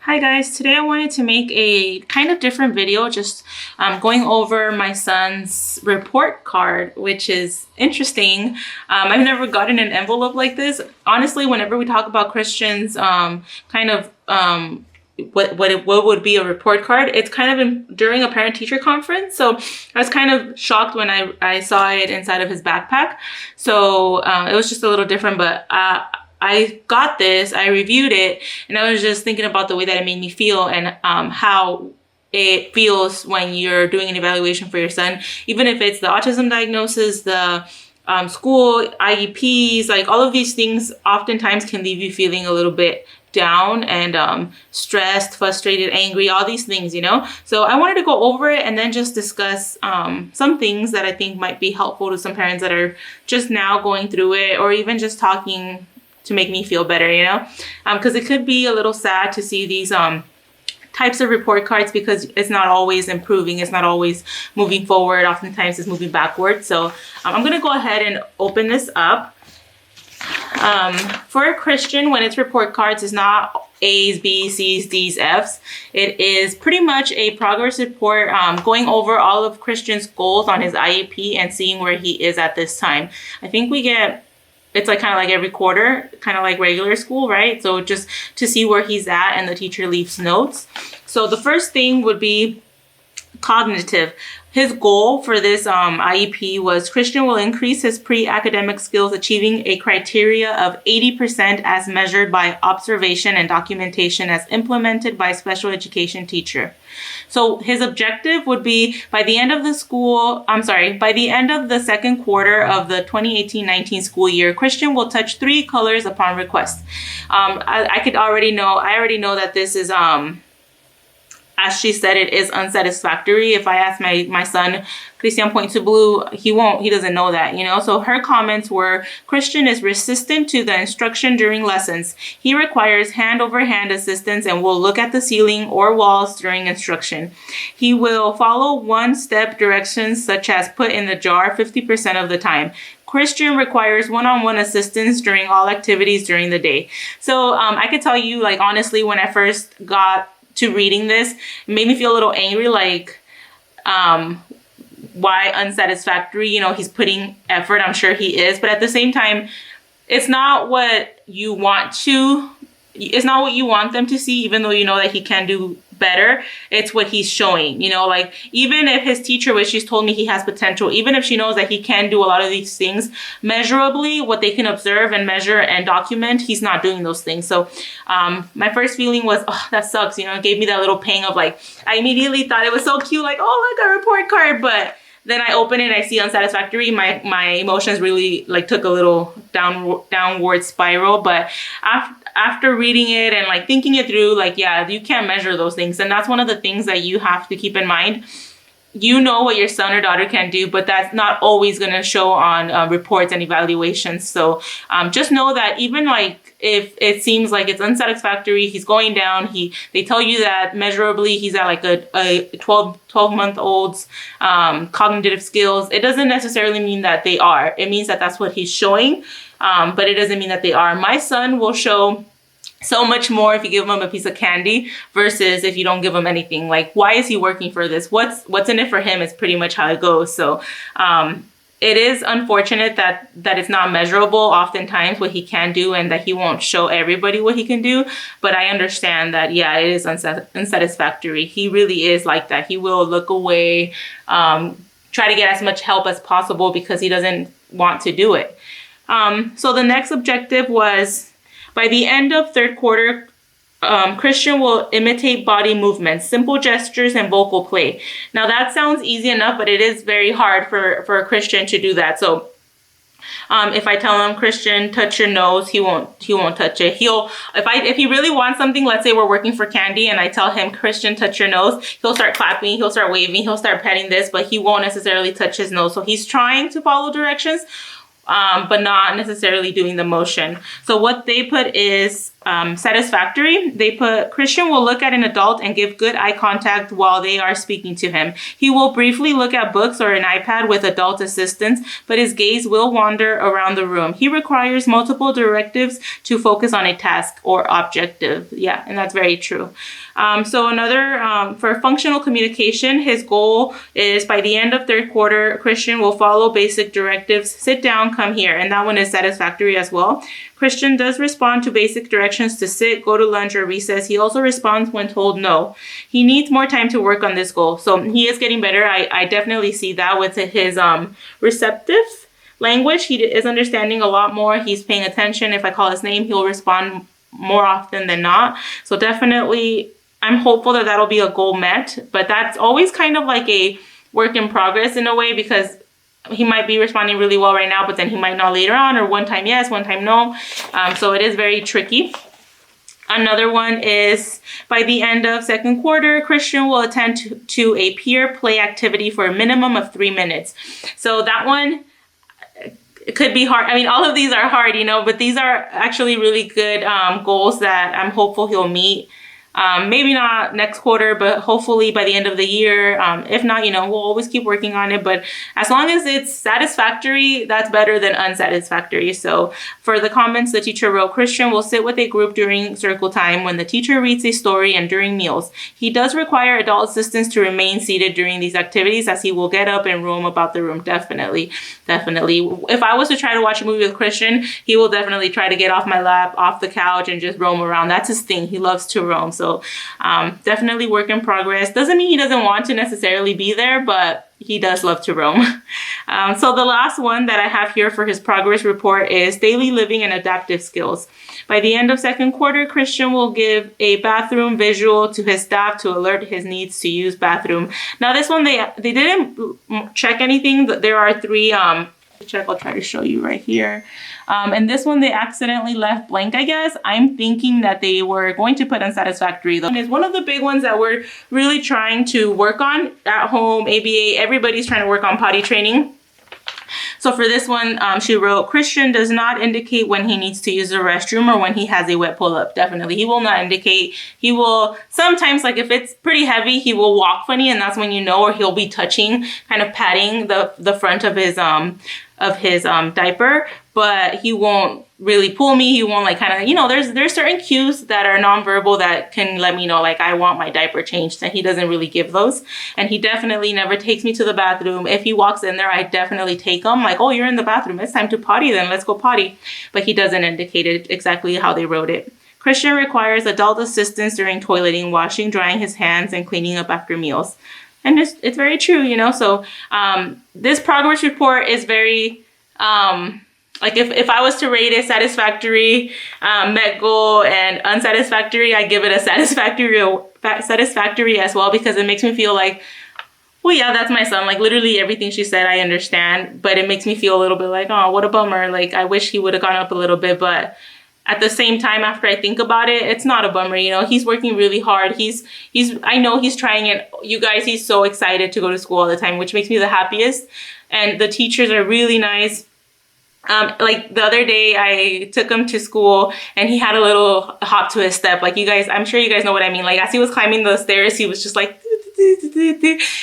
Hi guys, today I wanted to make a kind of different video, just going over my son's report card, which is interesting. I've never gotten an envelope like this. Honestly, whenever we talk about Christians, what would be a report card, it's kind of during a parent-teacher conference. So I was kind of shocked when I saw it inside of his backpack. So it was just a little different, but I got this, I reviewed it, and I was just thinking about the way that it made me feel and how it feels when you're doing an evaluation for your son, even if it's the autism diagnosis, the school IEPs, like all of these things oftentimes can leave you feeling a little bit down and stressed, frustrated, angry, all these things, you know? So I wanted to go over it and then just discuss some things that I think might be helpful to some parents that are just now going through it, or even just talking to make me feel better, you know? Because it could be a little sad to see these types of report cards, because it's not always improving, it's not always moving forward, oftentimes it's moving backwards. So I'm gonna go ahead and open this up. For a Christian, when it's report cards, it's not A's, B's, C's, D's, F's. It is pretty much a progress report, going over all of Christian's goals on his IEP and seeing where he is at this time. I think we get, it's like kind of like every quarter, kind of like regular school, right? So just to see where he's at, and the teacher leaves notes. So the first thing would be cognitive. His goal for this IEP was Christian will increase his pre-academic skills, achieving a criteria of 80% as measured by observation and documentation as implemented by a special education teacher. So his objective would be by the end of the second quarter of the 2018-19 school year, Christian will touch 3 colors upon request. I already know that this is, as she said, it is unsatisfactory. If I ask my son, Christian, point to blue, he doesn't know that, you know? So her comments were, Christian is resistant to the instruction during lessons. He requires hand-over-hand assistance and will look at the ceiling or walls during instruction. He will follow one-step directions, such as put in the jar 50% of the time. Christian requires one-on-one assistance during all activities during the day. So I could tell you, like, honestly, when I first got to reading this, it made me feel a little angry, like, why unsatisfactory? You know, he's putting effort, I'm sure he is, but at the same time, it's not what you want them to see, even though you know that he can do better. It's what he's showing, you know, like, even if his teacher, which she's told me he has potential, even if she knows that he can do a lot of these things measurably, what they can observe and measure and document, he's not doing those things. So my first feeling was, oh, that sucks, you know, it gave me that little pang of, like, I immediately thought it was so cute, like, oh, look, a report card, but then I open it, I see unsatisfactory. My emotions really, like, took a little downward spiral. But after reading it and, like, thinking it through, like, yeah, you can't measure those things. And that's one of the things that you have to keep in mind. You know what your son or daughter can do, but that's not always going to show on reports and evaluations. So just know that even, like, if it seems like it's unsatisfactory, he's going down, they tell you that measurably he's at, like, a 12-month-old's cognitive skills, it doesn't necessarily mean that they are. It means that that's what he's showing, but it doesn't mean that they are. My son will show so much more if you give him a piece of candy versus if you don't give him anything. Like, why is he working for this? What's in it for him is pretty much how it goes. So it is unfortunate that it's not measurable oftentimes what he can do, and that he won't show everybody what he can do. But I understand that, yeah, it is unsatisfactory. He really is like that. He will look away, try to get as much help as possible because he doesn't want to do it. So the next objective was, by the end of third quarter, Christian will imitate body movements, simple gestures, and vocal play. Now that sounds easy enough, but it is very hard for a Christian to do that. So if I tell him, Christian, touch your nose, he won't touch it. If he really wants something, let's say we're working for candy and I tell him, Christian, touch your nose, he'll start clapping, he'll start waving, he'll start petting this, but he won't necessarily touch his nose. So he's trying to follow directions, but not necessarily doing the motion. So what they put is satisfactory. They put, Christian will look at an adult and give good eye contact while they are speaking to him. He will briefly look at books or an iPad with adult assistance, but his gaze will wander around the room. He requires multiple directives to focus on a task or objective. Yeah, and that's very true. So another, for functional communication, his goal is by the end of third quarter, Christian will follow basic directives, sit down, come here. And that one is satisfactory as well. Christian does respond to basic directions to sit, go to lunch, or recess. He also responds when told no. He needs more time to work on this goal. So he is getting better. I definitely see that with his receptive language. He is understanding a lot more. He's paying attention. If I call his name, he'll respond more often than not. So definitely, I'm hopeful that that'll be a goal met. But that's always kind of like a work in progress in a way, because he might be responding really well right now, but then he might not later on, or one time yes, one time no. So it is very tricky. Another one is by the end of second quarter, Christian will attend to a peer play activity for a minimum of 3 minutes. So that one, it could be hard. I mean, all of these are hard, but these are actually really good goals that I'm hopeful he'll meet. Maybe not next quarter, but hopefully by the end of the year. If not, we'll always keep working on it. But as long as it's satisfactory, that's better than unsatisfactory. So for the comments, the teacher wrote, Christian will sit with a group during circle time when the teacher reads a story and during meals. He does require adult assistance to remain seated during these activities, as he will get up and roam about the room. Definitely. If I was to try to watch a movie with Christian, he will definitely try to get off my lap, off the couch, and just roam around. That's his thing. He loves to roam. So definitely work in progress. Doesn't mean he doesn't want to necessarily be there, but he does love to roam. So the last one that I have here for his progress report is daily living and adaptive skills. By the end of second quarter, Christian will give a bathroom visual to his staff to alert his needs to use bathroom. Now this one, they didn't check anything. There are 3, I'll try to show you right here. And this one, they accidentally left blank, I guess. I'm thinking that they were going to put unsatisfactory. That is one of the big ones that we're really trying to work on at home. ABA, everybody's trying to work on potty training. So for this one, she wrote, Christian does not indicate when he needs to use the restroom or when he has a wet pull-up. Definitely. He will not indicate. He will sometimes, like if it's pretty heavy, he will walk funny, and that's when or he'll be touching, kind of patting the front of his diaper, but he won't really pull me. He won't there's certain cues that are nonverbal that can let me know, like, I want my diaper changed, and he doesn't really give those. And he definitely never takes me to the bathroom. If he walks in there, I definitely take him, like, oh, you're in the bathroom. It's time to potty then. Let's go potty. But he doesn't indicate it exactly how they wrote it. Christian requires adult assistance during toileting, washing, drying his hands, and cleaning up after meals. And it's very true, So this progress report is very, if I was to rate it satisfactory, met goal, and unsatisfactory, I give it a satisfactory as well, because it makes me feel like, well, yeah, that's my son. Like, literally everything she said, I understand. But it makes me feel a little bit like, oh, what a bummer. Like, I wish he would have gone up a little bit. But at the same time, after I think about it, it's not a bummer. He's working really hard. I know he's trying it. You guys, he's so excited to go to school all the time, which makes me the happiest. And the teachers are really nice. Like the other day, I took him to school and he had a little hop to his step. Like, you guys, I'm sure you guys know what I mean. Like, as he was climbing the stairs, he was just like,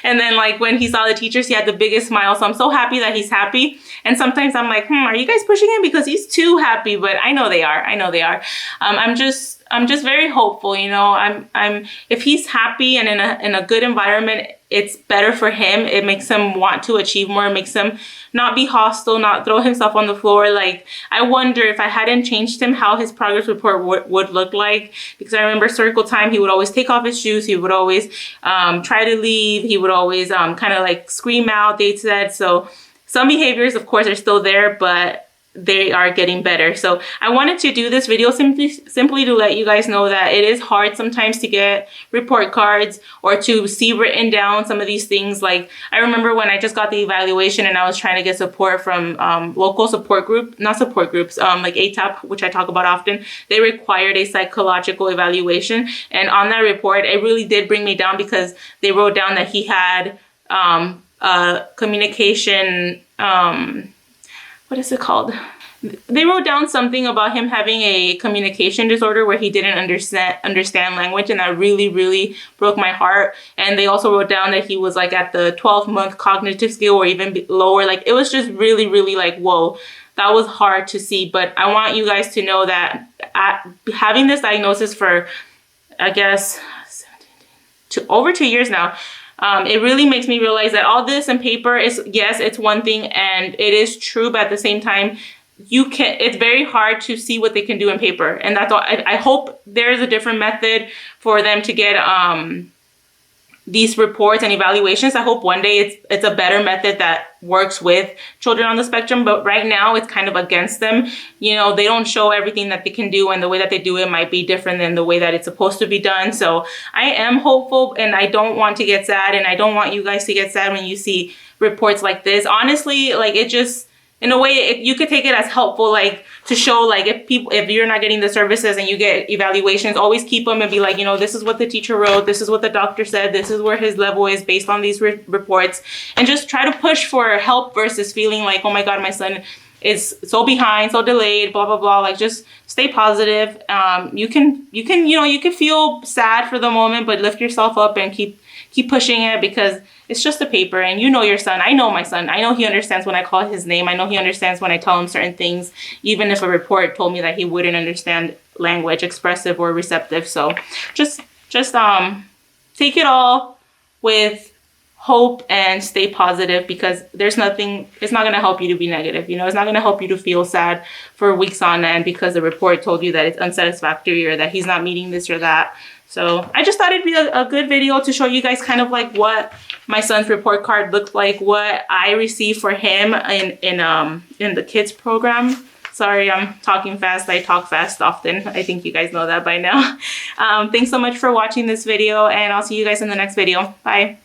and then like when he saw the teachers, he had the biggest smile. So I'm so happy that he's happy. And sometimes I'm like, are you guys pushing him because he's too happy? But I know they are. I'm just very hopeful. I'm if he's happy and in a good environment, it's better for him. It makes him want to achieve more. It makes him not be hostile, not throw himself on the floor. Like, I wonder if I hadn't changed him, how his progress report would look like. Because I remember circle time, he would always take off his shoes. He would always try to leave. He would always kind of like scream out, they said. So some behaviors, of course, are still there, but they are getting better. So I wanted to do this video simply to let you guys know that it is hard sometimes to get report cards or to see written down some of these things. Like, I remember when I just got the evaluation and I was trying to get support from local support groups, like ATAP, which I talk about often. They required a psychological evaluation. And on that report, it really did bring me down, because they wrote down that he had communication, what is it called? they wrote down something about him having a communication disorder where he didn't understand language, and that really, really broke my heart. And they also wrote down that he was like at the 12-month cognitive scale or even lower. Like, it was just really, really like, whoa, that was hard to see. But I want you guys to know that having this diagnosis for, I guess, over 2 years now, it really makes me realize that all this in paper is, yes, it's one thing and it is true, but at the same time, it's very hard to see what they can do in paper. And that's all. I hope there's a different method for them to get these reports and evaluations. I hope one day it's a better method that works with children on the spectrum, but right now it's kind of against them. You know, they don't show everything that they can do, and the way that they do it might be different than the way that it's supposed to be done. So I am hopeful, and I don't want to get sad, and I don't want you guys to get sad when you see reports like this. Honestly, like, it just, in a way, you could take it as helpful, like, to show, like, if you're not getting the services and you get evaluations, always keep them and be like, you know, this is what the teacher wrote, this is what the doctor said, this is where his level is based on these reports, and just try to push for help versus feeling like, oh my God, my son is so behind, so delayed, blah, blah, blah. Like, just stay positive. You can feel sad for the moment, but lift yourself up and keep pushing it, because it's just a paper. And you know your son. I know my son. I know he understands when I call his name. I know he understands when I tell him certain things, even if a report told me that he wouldn't understand language, expressive or receptive. So just take it all with hope and stay positive, because it's not going to help you to be negative. You know, it's not going to help you to feel sad for weeks on end because the report told you that it's unsatisfactory or that he's not meeting this or that. So I just thought it'd be a good video to show you guys kind of like what my son's report card looked like, what I received for him in the kids program. Sorry, I'm talking fast. I talk fast often. I think you guys know that by now. Thanks so much for watching this video, and I'll see you guys in the next video. Bye.